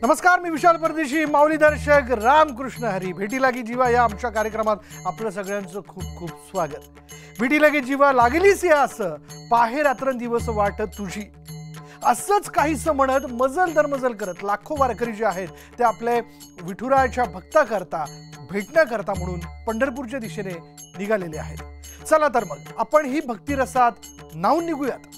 नमस्कार, मी विशाल परदेशी, माऊली दर्शक रामकृष्ण हरी. भेटी लागी जीवा या आमच्या कार्यक्रमात आपलं सगळ्यांचं खूप खूप स्वागत. भेटी लागी जीवा लागलीच या असं पाहे रात्रंदिवस वाट तुझी, असंच काहीसं म्हणत मजल दरमजल करत लाखो वारकरी जे आहेत ते आपले विठुरायाच्या भक्ताकरता भेटण्याकरता म्हणून पंढरपूरच्या दिशेने निघालेले आहेत. चला तर मग आपण ही भक्तिरसात नावून निघूयात.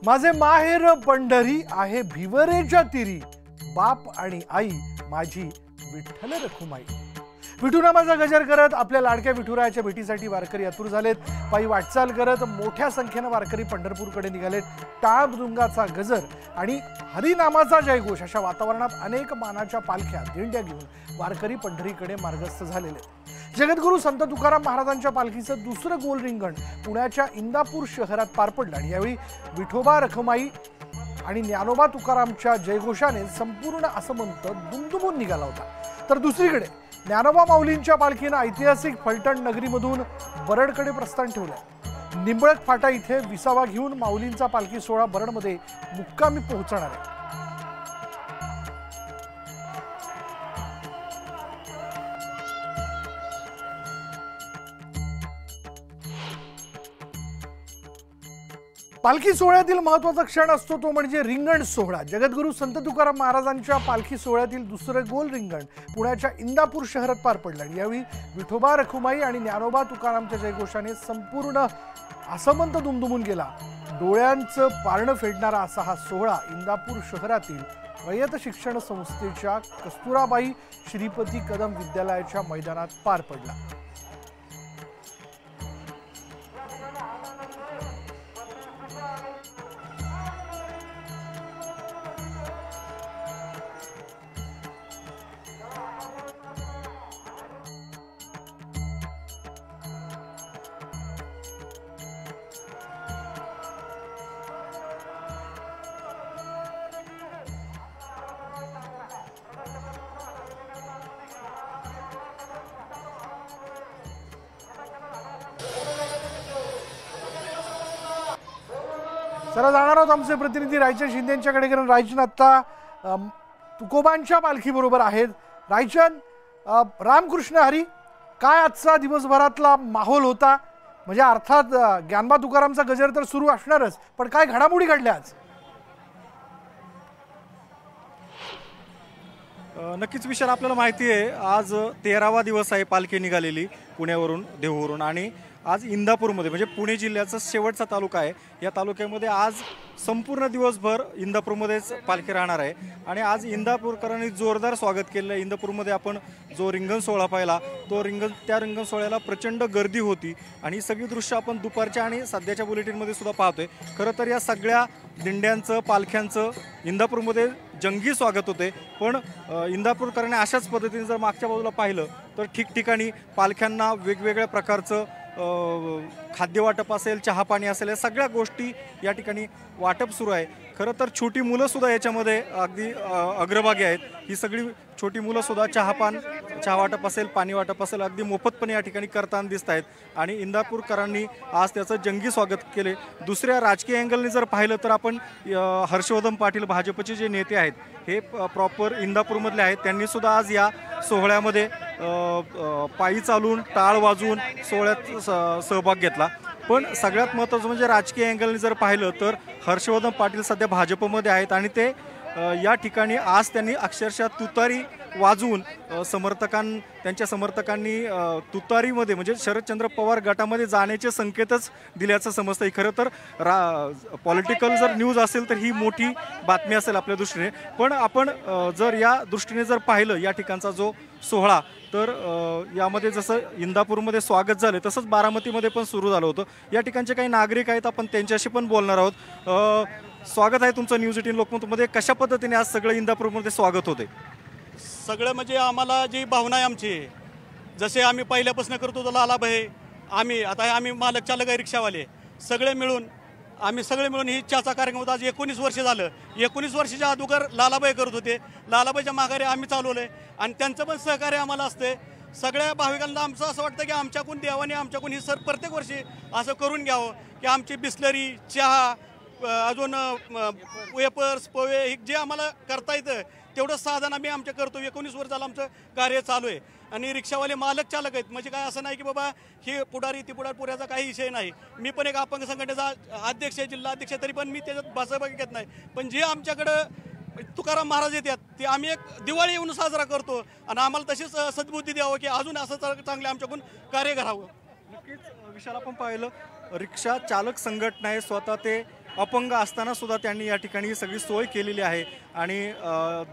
माझे माहेर पंढरी आहे भिवरेच्या तिरी, बाप आणि आई माझी विठ्ठल रखुमाई. विठुनामाचा गजर करत आपल्या लाडक्या विठुरायाच्या भेटीसाठी वारकरी आतुर झालेत. पायी वाटचाल करत मोठ्या संख्येने वारकरी पंढरपूरकडे निघालेत. टाळ मृदुंगाचा गजर आणि हरिनामाचा जयघोष अशा वातावरणात अनेक मानाच्या पालख्या दिंड्या घेऊन वारकरी पंढरीकडे मार्गस्थ झालेले. जगद्गुरू संत तुकाराम महाराजांच्या पालखीचं दुसरं गोल रिंगण पुण्याच्या इंदापूर शहरात पार पडलं आणि यावेळी विठोबा रखुमाई आणि ज्ञानोबा तुकारामच्या जयघोषाने संपूर्ण आसमंत दुमदुमून निघाला होता. तर दुसरीकडे ज्ञानोबा माऊलींच्या पालखीनं ऐतिहासिक फलटण नगरीमधून बरडकडे प्रस्थान ठेवलंय. निंबळक फाटा इथे विसावा घेऊन माऊलींचा पालखी सोहळा बरडमध्ये मुक्कामी पोहोचणार आहे. पालखी सोहळ्यातील महत्त्वाचा क्षण असतो तो म्हणजे रिंगण सोहळा. जगद्गुरू संत तुकाराम महाराजांच्या पालखी सोहळ्यातील दुसरं गोल रिंगण पुण्याच्या इंदापूर शहरात पार पडलं आणि यावेळी विठोबा रखुमाई आणि ज्ञानोबा तुकारामच्या जयघोषाने संपूर्ण आसमंत दुमदुमून गेला. डोळ्यांचं पारणं फेडणारा असा हा सोहळा इंदापूर शहरातील रयत शिक्षण संस्थेच्या कस्तुराबाई श्रीपती कदम विद्यालयाच्या मैदानात पार पडला. चला जाणार आहोत आमचे प्रतिनिधी रायचंद शिंदेंच्याकडे, कारण रायचंद आता तुकोबांच्या पालखी बरोबर आहेत. रायचंद, रामकृष्ण हरी, काय आजचा दिवसभरातला माहोल होता? म्हणजे अर्थात ज्ञानोबा तुकारामचा गजर तर सुरू असणारच, पण काय घडामोडी घडल्या आज? नक्कीच विशाल, आपल्याला माहिती आहे आज 13वा दिवस आहे पालखी निघालेली पुण्यावरून, देहूवरून, आणि आज इंदापूरमध्ये म्हणजे पुणे जिल्ह्याचा शेवटचा तालुका आहे. या तालुक्यामध्ये आज संपूर्ण दिवसभर इंदापूरमध्येच पालखी राहणार आहे आणि आज इंदापूरकरांनी जोरदार स्वागत केलं आहे. इंदापूरमध्ये आपण जो रिंगण सोहळा पाहिला त्या रिंगण सोहळ्याला प्रचंड गर्दी होती आणि ही सगळी दृश्य आपण दुपारच्या आणि सध्याच्या बुलेटिनमध्ये सुद्धा पाहतोय. खरं तर या सगळ्या दिंड्यांचं, पालख्यांचं इंदापूरमध्ये जंगी स्वागत होते. पण इंदापूरकरांनी अशाच पद्धतीने जर मागच्या बाजूला पाहिलं तर ठिकठिकाणी पालख्यांना वेगवेगळ्या प्रकारचं खाद्यवाटप असेल, चहा पाणी असेल, या सगळ्या गोष्टी या ठिकाणी वाटप सुरू आहे. खरं तर छोटी मुलंसुद्धा याच्यामध्ये अगदी अग्रभागी आहेत. ही सगळी छोटी मुलंसुद्धा चहा वाटप असेल, पाणी वाटप असेल, अगदी मोफतपणे या ठिकाणी करताना दिसत आहेत आणि इंदापूरकरांनी आज त्याचं जंगी स्वागत केले. दुसऱ्या राजकीय अँगलने जर पाहिलं तर आपण हर्षवर्धन पाटील, भाजपचे जे नेते आहेत, हे प्रॉपर इंदापूरमधले आहेत. त्यांनीसुद्धा आज या सोहळ्यामध्ये पायी चालून, टाळ वाजवून सोहळ्यात सहभाग घेतला. पण सगळ्यात महत्त्वाचं म्हणजे राजकीय अँगलने जर पाहिलं तर हर्षवर्धन पाटील सध्या भाजपमध्ये आहेत आणि ते या ठिकाणी आज त्यांनी अक्षरशः तुतारी वाजवून त्यांच्या समर्थकांनी तुतारीमध्ये म्हणजे शरदचंद्र पवार गटामध्ये जाण्याचे संकेतच दिल्याचं समजतं. खरं तर पॉलिटिकल जर न्यूज असेल तर ही मोठी बातमी असेल आपल्या दृष्टीने. पण आपण जर या दृष्टीने जर पाहिलं या ठिकाणचा जो सोहळा, तर यामध्ये जसं इंदापूरमध्ये स्वागत झालं तसंच बारामतीमध्ये पण सुरू झालं होतं. या ठिकाणचे काही नागरिक आहेत, आपण त्यांच्याशी पण बोलणार आहोत. स्वागत आहे तुमचं न्यूज 18 लोकमतमध्ये. कशा पद्धतीने आज सगळं इंदापूरमध्ये स्वागत होते? सगळं म्हणजे आम्हाला जी भावना आहे आमची, जसे आम्ही पहिल्यापासून करत होतो लालाभाई, आम्ही मालक चालक आहे रिक्षावाले, आम्ही सगळे मिळून ही चहाचा कार्यक्रम होता. आज 19 वर्ष झालं. 19 वर्षाच्या अगोदर लालाबाई करत होते, लालाबाईच्या माघारी आम्ही चालवलंय आणि त्यांचं पण सहकार्य आम्हाला असते. सगळ्या भाविकांना आमचं असं वाटतं की आमच्याकडून देवाने आमच्याकडून ही प्रत्येक वर्षी असं करून घ्यावं की आमची बिस्लरी, चहा, अजून वेपर्स, पोहे हे जे आम्हाला करता येतं तेवढं साधन आम्ही आमच्या करतो. 19 वर्ष झालं आमचं कार्य चालू आहे. आणि रिक्षावाले मालक चालक आहेत, म्हणजे काय असं नाही की बाबा हे पुढारी ती पुढारपुऱ्याचा काही विषय नाही. मी पण एक अपंग संघटनेचा अध्यक्ष आहे, जिल्हा अध्यक्ष, तरी पण मी त्याच्यात भासाभागी घेत नाही. पण जे आमच्याकडं तुकाराम महाराज येतात ते आम्ही एक दिवाळी येऊन साजरा करतो आणि आम्हाला तशीच सद्बुद्धी द्यावं की अजून असं चांगलं आमच्याकडून कार्य करावं. नक्कीच विशाल, आपण पाहिलं रिक्षा चालक संघटना आहे, स्वतः ते अपंग असताना सुद्धा त्यांनी या ठिकाणी ही सगळी सोय केलेली आहे आणि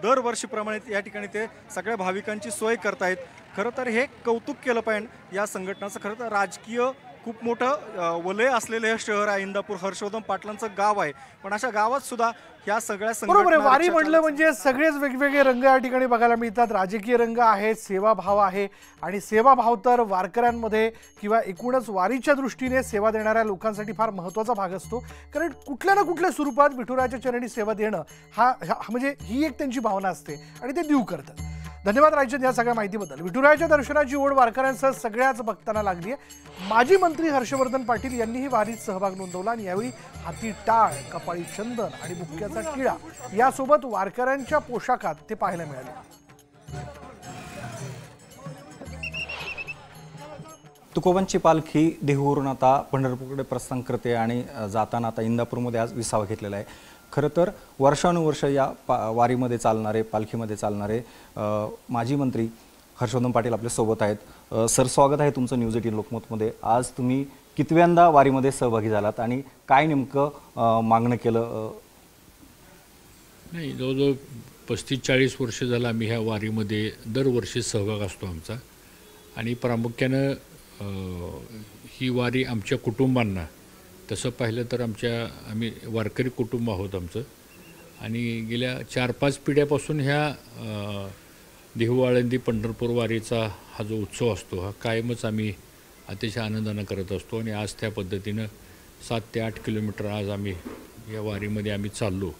दरवर्षीप्रमाणे या ठिकाणी ते सगळ्या भाविकांची सोय करतायत. खरं तर हे कौतुक केलं पाहिजे या संघटनाचं. खरं तर राजकीय खूप मोठं वलय असलेलं हे शहर आहे इंदापूर, हर्षवर्धन पाटलांचं गाव आहे. पण अशा गावात सुद्धा ह्या सगळ्या बरोबर आहे. वारी म्हटलं म्हणजे सगळेच वेगवेगळे रंग या ठिकाणी बघायला मिळतात. राजकीय रंग आहे, सेवाभाव आहे आणि सेवाभाव तर वारकऱ्यांमध्ये किंवा एकूणच वारीच्या दृष्टीने सेवा देणाऱ्या लोकांसाठी फार महत्त्वाचा भाग असतो. कारण कुठल्या ना कुठल्या स्वरूपात विठुरायाच्या चरणी सेवा देणं हा म्हणजे ही एक त्यांची भावना असते आणि ते देऊ करतात. धन्यवाद राजचंद या सगळ्या माहितीबद्दल. विठुरायाच्या दर्शनाची ओढ वारकऱ्यांसह सगळ्याच भक्तांना लागली आहे. माजी मंत्री हर्षवर्धन पाटील यांनीही वारीत सहभाग नोंदवला आणि यावेळी हाती टाळ, कपाळी चंदन आणि बुक्क्याचा टिळा यासोबत वारकऱ्यांच्या पोशाखात ते पाहायला मिळाले. तुकोबांची पालखी देहूवरून आता पंढरपूरकडे प्रस्थान करते आणि जाताना आता इंदापूरमध्ये आज विसावा घेतलेला आहे. खरं तर वर्षानुवर्ष या वारीमध्ये चालणारे, पालखीमध्ये चालणारे माजी मंत्री हर्षवर्धन पाटील आपल्या सोबत आहेत. सर, स्वागत आहे तुमचं न्यूज 18 लोकमतमध्ये. आज तुम्ही कितव्यांदा वारीमध्ये सहभागी झालात आणि काय नेमकं मागणं केलं? नाही, जवळजवळ 35-40 वर्ष झालं आम्ही ह्या वारीमध्ये दरवर्षी सहभाग असतो आमचा. आणि प्रामुख्यानं ही वारी आमच्या कुटुंबांना, तसं पाहिलं तर आम्ही वारकरी कुटुंब आहोत आमचं. आणि गेल्या 4-5 पिढ्यापासून ह्या देहू आळंदी पंढरपूर वारीचा हा जो उत्सव असतो हा कायमच आम्ही अतिशय आनंदानं करत असतो. आणि आज त्या पद्धतीनं 7 ते 8 किलोमीटर आज आम्ही या वारीमध्ये आम्ही चाललो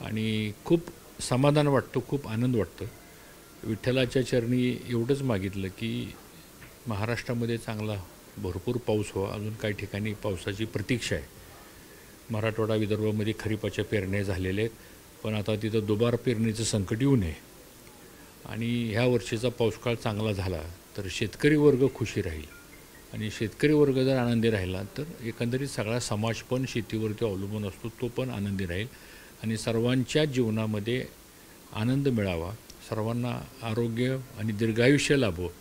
आणि खूप समाधान वाटतं, खूप आनंद वाटतं. विठ्ठलाच्या चरणी एवढंच मागितलं की महाराष्ट्रामध्ये चांगला भरपूर पाऊस व्हावा. अजून काही ठिकाणी पावसाची प्रतीक्षा आहे. मराठवाडा, विदर्भामध्ये खरीपाच्या पेरण्या झालेल्या आहेत, पण आता तिथं दुबार पेरणीचं संकट येऊ नये आणि ह्या वर्षीचा पाऊसकाळ चांगला झाला तर शेतकरी वर्ग खुशी राहील. आणि शेतकरी वर्ग जर आनंदी राहिला तर एकंदरीत सगळा समाज पण शेतीवरती अवलंबून असतो, तो पण आनंदी राहील आणि सर्वांच्या जीवनामध्ये आनंद मिळावा, सर्वांना आरोग्य आणि दीर्घायुष्य लाभो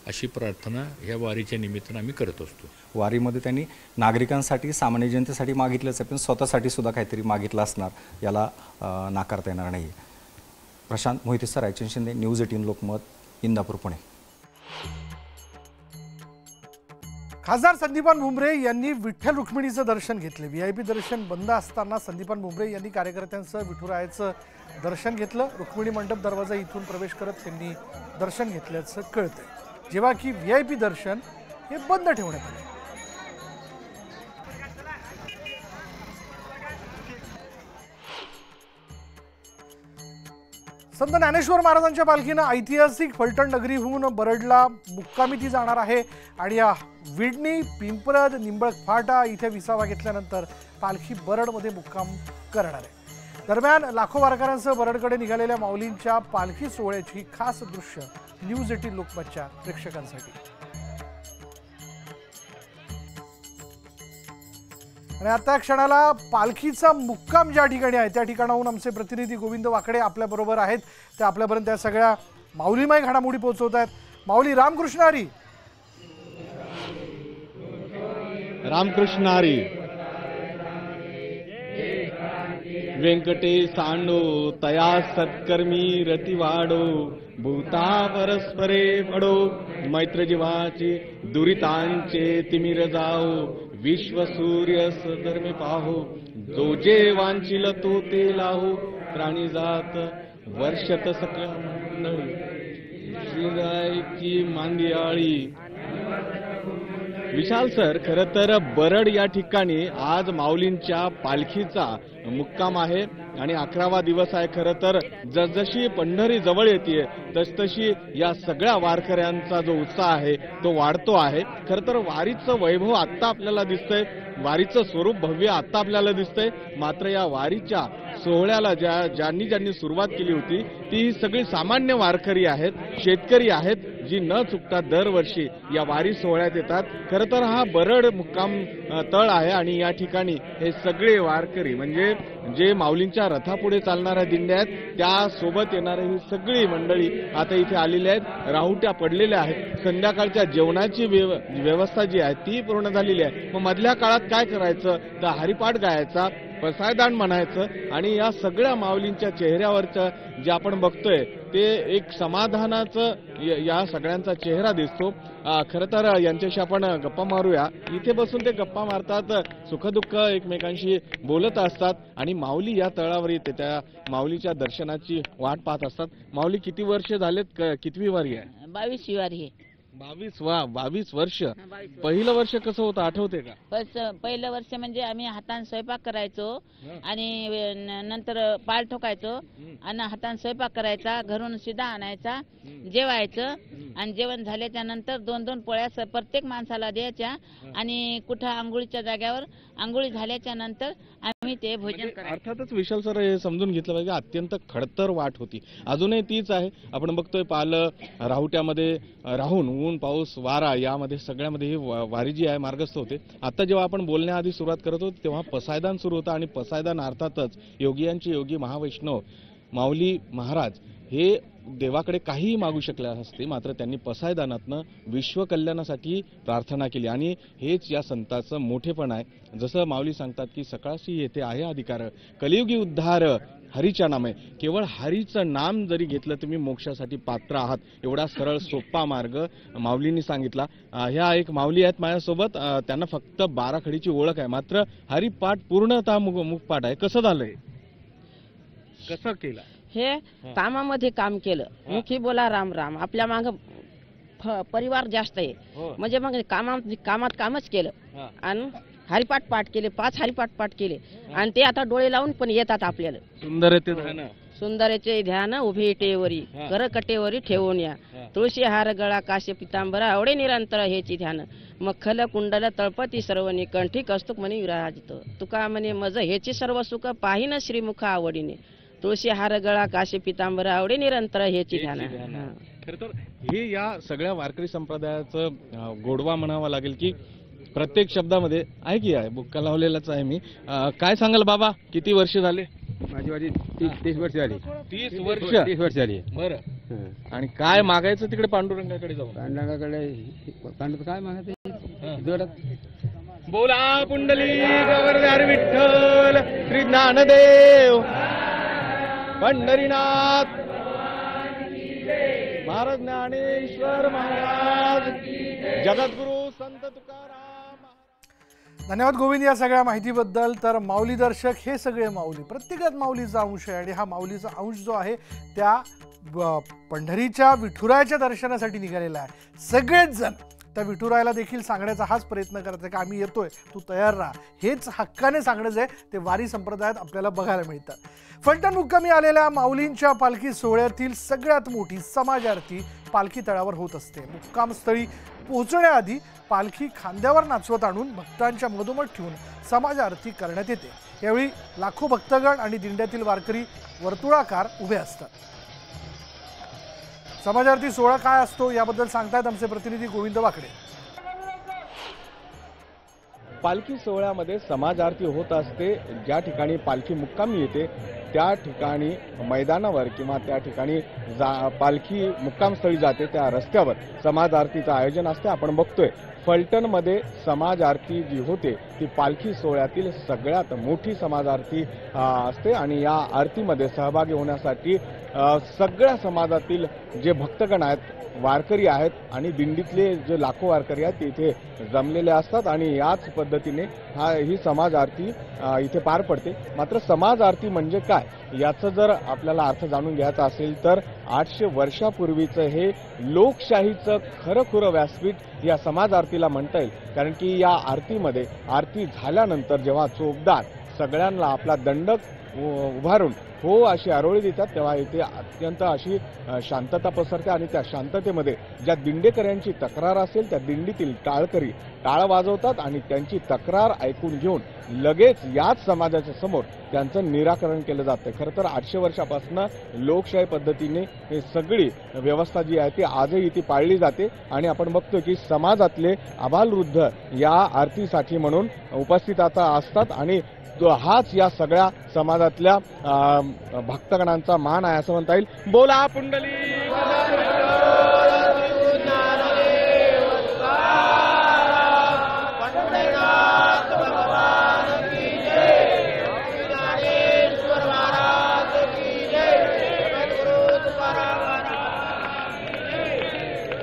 अशी प्रार्थना ह्या वारीच्या निमित्तानं आम्ही करत असतो. वारीमध्ये त्यांनी नागरिकांसाठी, सामान्य जनतेसाठी मागितलंच आहे, पण स्वतःसाठी सुद्धा काहीतरी मागितलं असणार, याला नाकारता येणार नाही. Prashant Mohite sir, Raichand Shinde, news 18 Lokmat, Indapur, Pune. खासदार संदीपान भुमरे यांनी विठ्ठल रुक्मिणीचं दर्शन घेतले. VIP दर्शन बंद असताना संदीपान भुमरे यांनी कार्यकर्त्यांसह विठुरायाचं दर्शन घेतलं. रुक्मिणी मंडप दरवाजा इथून प्रवेश करत त्यांनी दर्शन घेतल्याचं कळतंय, जेव्हा की VIP दर्शन हे बंद ठेवण्यात आले. संत ज्ञानेश्वर महाराजांच्या पालखीनं ऐतिहासिक फलटण नगरीहून बरडला मुक्कामी ती जाणार आहे आणि या विडणी, पिंपरद, निंबळक फाटा इथे विसावा घेतल्यानंतर पालखी बरडमध्ये मुक्काम करणार आहे. दरम्यान लाखो वारकऱ्यांसह बरडकडे निघालेल्या माऊलींच्या पालखी सोहळ्याची खास दृश्य न्यूज 18 लोकमतच्या प्रेक्षकांसाठी. आणि आता क्षणाला पालखीचा मुक्काम ज्या ठिकाणी आहे त्या ठिकाणाहून आमचे प्रतिनिधी गोविंद वाकडे आपल्याबरोबर आहेत. ते आपल्यापर्यंत त्या सगळ्या माऊलीमय घडामोडी पोहोचवत आहेत. माऊली रामकृष्ण हरी. रामकृष्ण हरी. व्यंकटेशांडो तया सत्कर्मी रतिवाडो भूता परस्परे पडो मैत्र जीवाचे दुरितांचे तिमिर जाओ विश्व सूर्य सधर्मे पाहो जो जे वांचिल तो ते लाहो प्राणी जात वर्षत सकळ मंडळी श्रीरायची मांदियाळी. विशाल सर, खरं तर बरड या ठिकाणी आज माऊलींच्या पालखीचा मुक्काम आहे आणि 11वा दिवस आहे. खरं तर जसजशी पंढरी जवळ येते तसतशी या सगळ्या वारकऱ्यांचा जो उत्साह आहे तो वाढतो आहे. खरं तर वारीचं वैभव आत्ता आपल्याला दिसतंय, वारीचं स्वरूप भव्य आत्ता आपल्याला दिसतंय. मात्र या वारीच्या सोहळ्याला ज्यांनी सुरुवात केली होती ती सगळी सामान्य वारकरी आहेत, शेतकरी आहेत, जी न चुकता दरवर्षी या वारी सोहळ्यात येतात. खरं तर हा बरड मुक्काम तळ आहे आणि या ठिकाणी हे सगळे वारकरी म्हणजे जे माऊलींच्या रथापुढे चालणाऱ्या दिंड्या आहेत त्या सोबत येणारी ही सगळी मंडळी आता इथे आलेली आहेत. राहुट्या पडलेल्या आहेत. संध्याकाळच्या जेवणाची व्यवस्था जी आहे ती पूर्ण झालेली आहे. मग मधल्या काळात काय करायचं तर हरिपाठ गायचा, पसायदान म्हणायचं आणि या सगळ्या माऊलींच्या चेहऱ्यावरचं जे आपण बघतोय ते एक समाधानाचं या सगळ्यांचा चेहरा दिसतो. खरं तर यांच्याशी आपण गप्पा मारूया. इथे बसून ते गप्पा मारतात, सुखदुःख एकमेकांशी बोलत असतात आणि माऊली या तळावर येते, त्या माऊलीच्या दर्शनाची वाट पाहत असतात. माऊली किती वर्ष झालेत, कितवी वारी आहे? 22वी वारी आहे. 22 वर्ष. पहिलं वर्ष कसं होतं आठवते का? पहिलं वर्ष म्हणजे आम्ही हाताने स्वयंपाक करायचो आणि नंतर पाल ठोकायचो आणि हाताने स्वयंपाक करायचा, घरून शिदा आणायचा, जेवायचं आणि जेवण झाल्याच्या नंतर 2-2 पोळ्या प्रत्येक माणसाला द्यायच्या आणि कुठं आंघोळीच्या जाग्यावर आंघोळी झाल्याच्या नंतर आम्ही ते भोजन करायचो. अर्थातच विशाल सर हे समजून घेतलं पाहिजे, अत्यंत खडतर वाट होती, अजूनही तीच आहे. आपण बघतोय पाल राहुट्यामध्ये राहून ऊन पाऊस वारा यामध्ये सगळ्यामध्ये ही वारी जी आहे मार्गस्थ होते. आता जेव्हा आपण बोलण्याआधी सुरुवात करत होतो तेव्हा पसायदान सुरू होतं आणि पसायदान अर्थातच योगियांचे योगी महावैष्णव माऊली महाराज हे देवाकडे काहीही मागू शकले असते, मात्र त्यांनी पसायदानातनं विश्वकल्याणासाठी प्रार्थना केली आणि हेच या संताचं मोठेपण आहे. जसं माऊली सांगतात की सकाळशी येथे आहे अधिकार कलियुगी उद्धार हरीच्या नामे. केवळ हरीचं नाम जरी घेतलं तुम्ही मोक्षासाठी पात्र आहात, एवढा सरळ सोपा मार्ग माऊलींनी सांगितला. ह्या एक माऊली आहेत माझ्यासोबत, त्यांना फक्त 12 खडीची ओळख आहे, मात्र हरिपाठ पूर्णतः मुखपाठ आहे. कसं झालंय, कसं केलं हे कामामध्ये काम केलं, मुखी बोला राम राम, आपल्या माग परिवार जास्त आहे म्हणजे मग कामात कामच केलं आणि हरिपाठ पाठ केले, 5 हरिपाठ पाठ केले आणि ते आता डोळे लावून पण येतात आपल्याला. सुंदर येते ध्यान, सुंदरचे ध्यान उभी टेवरी कर कटेवरी ठेवून या, तुळशी हार गळा काश्य पितांबरा आवडे निरंतर हेची ध्यान, मखल कुंडल तळपती सर्वनी कंठी कस्तुक म्हणे विराजित, तुका म्हणे मज हेची सर्व सुख पाहिन श्रीमुख आवडीने, तुळशी हार गळा काश्य पितांबरा आवडे निरंतर हेची ध्यान. खरं तर हे या सगळ्या वारकरी संप्रदायाचं गोडवा म्हणावा लागेल की प्रत्येक शब्दामध्ये आहे की आहे, बुक्का लावलेलाच आहे मी. काय सांगाल बाबा, किती वर्ष झाले? माझी वारी 30 वर्ष झाली. 30 वर्ष 30 वर्ष झाली. बरं. आणि काय मागायचं तिकडे पांडुरंगाकडे जाऊन? पांडुरंगाकडे काय मागायचं जोरात बोला पुंडली गौरधार विठ्ठल श्री ज्ञानदेव पंढरीनाथ महाराज ज्ञानेश्वर महाराज जगद्गुरु संत तुकाराम. धन्यवाद गोविंद या सगळ्या माहितीबद्दल. तर माऊली दर्शक हे सगळे माऊली, प्रत्येकात माऊलीचा अंश आहे आणि हा माऊलीचा अंश जो आहे त्या पंढरीच्या विठुरायाच्या दर्शनासाठी निघालेला आहे. सगळेच जण त्या विठुरायाला देखील सांगण्याचा हाच प्रयत्न करत आहे की आम्ही येतोय, तू तयार राहा. हेच हक्काने सांगणं जे ते वारी संप्रदायात आपल्याला बघायला मिळतं. फलटण मुक्कामी आलेल्या माऊलींच्या पालखी सोहळ्यातील सगळ्यात मोठी समाजारती पालखी तळावर होत असते. मुक्कामस्थळी पोहोचण्याआधी पालखी खांद्यावर नाचवत आणून भक्तांच्या मधोमध ठेवून समाजारती करण्यात येते. यावेळी लाखो भक्तगण आणि दिंड्यातील वारकरी वर्तुळाकार उभे असतात. समाजारती सोहळा काय असतो याबद्दल सांगतायत आमचे प्रतिनिधी गोविंद वाकडे. पालखी सोहळ्यामध्ये समाज आरती होत असते. ज्या ठिकाणी पालखी मुक्कामी येते त्या ठिकाणी मैदानावर किंवा त्या ठिकाणी पालखी मुक्कामस्थळी जाते त्या रस्त्यावर समाज आरतीचं आयोजन असते. आपण बघतोय फलटणमध्ये समाज आरती जी होते ती पालखी सोहळ्यातील सगळ्यात मोठी समाज आरती असते आणि या आरतीमध्ये सहभागी होण्यासाठी सगळ्या समाजातील जे भक्तगण आहेत, वारकरी आहेत आणि दिंडीतले जे लाखो वारकरी आहेत ते इथे जमलेले असतात आणि याच पद्धतीने ही समाज आरती इथे पार पडते. मात्र समाज आरती म्हणजे काय याचं जर आपल्याला अर्थ जाणून घ्यायचा असेल तर 800 वर्षापूर्वीचं हे लोकशाहीचं खरं व्यासपीठ या समाज आरतीला म्हणता येईल. कारण की या आरतीमध्ये आरती झाल्यानंतर जेव्हा चोपदार सगळ्यांना आपला दंडक उभारून हो अशी आरोळी देतात तेव्हा इथे अत्यंत अशी शांतता पसरते आणि त्या शांततेमध्ये ज्या दिंडेकऱ्यांची तक्रार असेल त्या दिंडीतील टाळकरी टाळ वाजवतात आणि त्यांची तक्रार ऐकून घेऊन लगेच याच समाजाच्या समोर त्यांचं निराकरण केलं जातं. खरं तर 800 वर्षापासून लोकशाही पद्धतीने हे सगळी व्यवस्था जी आहे ती आजही ती पाळली जाते आणि आपण बघतो की समाजातले आबालवृद्ध या आरतीसाठी म्हणून उपस्थित आता असतात आणि हाच या सगळ्या समाजातल्या भक्तगणांचा मान आहे असं म्हणता येईल. बोला पुंडली.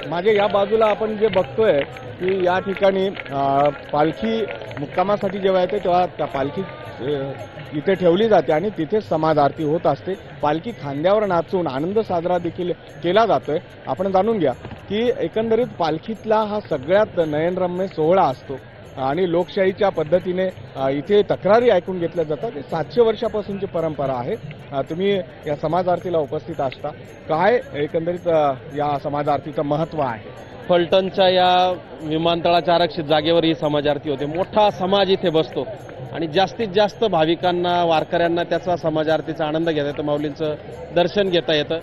माझ्या या बाजूला आपण जे बघतोय की या ठिकाणी पालखी मुक्कामासाठी जेव्हा येते तेव्हा त्या पालखी इथे ठेवली जाते आणि तिथे समाज आरती होत असते. पालखी खांद्यावर नाचून आनंद साजरा देखील केला जातोय. आपण जाणून घ्या की एकंदरीत पालखीतला हा सगळ्यात नयनरम्य सोहळा असतो आणि लोकशाहीच्या पद्धतीने इथे तक्रारी ऐकून घेतल्या जातात. 700 वर्षापासूनची परंपरा आहे. तुम्ही या समाज आरतीला उपस्थित असता, काय एकंदरीत या समाज आरतीचं महत्त्व आहे? फलटणच्या या विमानतळाच्या आरक्षित जागेवर ही समाज आरती होते. मोठा समाज इथे बसतो आणि जास्तीत जास्त भाविकांना वारकऱ्यांना त्याचा समाज आरतीचा आनंद घेता येतो, माऊलींचं दर्शन घेता येतं.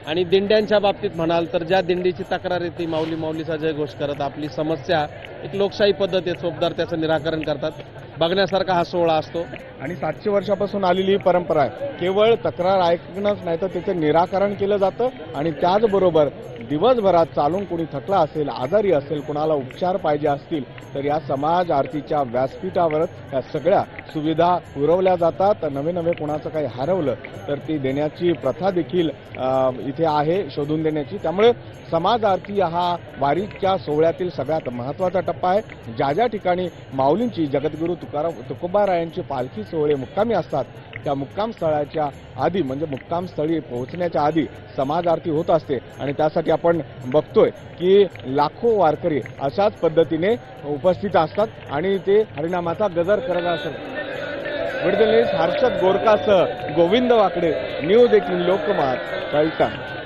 आणि दिंड्यांच्या बाबतीत म्हणाल तर ज्या दिंडीची तक्रार येते माऊली माऊलीचा जयघोष करत आपली समस्या एक लोकशाही पद्धत आहे, चोपदार त्याचं निराकरण करतात. बघण्यासारखा हा सोहळा असतो आणि 700 वर्षापासून आलेली ही परंपरा आहे. केवळ तक्रार ऐकणंच नाही तर त्याचं निराकरण केलं जातं आणि त्याचबरोबर दिवसभरात चालून कोणी थकला असेल, आजारी असेल, कोणाला उपचार पाहिजे असतील तर या समाज आरतीच्या व्यासपीठावर या सगळ्या सुविधा पुरवल्या जातात. नवे कोणाचं काही हरवलं तर ती देण्याची प्रथा देखील इथे आहे, शोधून देण्याची. त्यामुळे समाज आरती हा वारीच्या सोहळ्यातील सगळ्यात महत्त्वाचा टप्पा आहे. ज्या ठिकाणी माऊलींची जगद्गुरू तुकोबारायांची पालखी सोहळे मुक्कामी असतात त्या मुक्काम स्थळाच्या आधी म्हणजे मुक्काम स्थळी पोहोचण्याच्या आधी समाज आरती होत असते आणि त्यासाठी आपण बघतोय की लाखो वारकरी अशाच पद्धतीने उपस्थित असतात आणि ते हरिनामाचा गजर करत असतात. विडदलेस हर्षद गोरकासह गोविंद वाकडे, न्यूज 18 लोकमत, फलटण.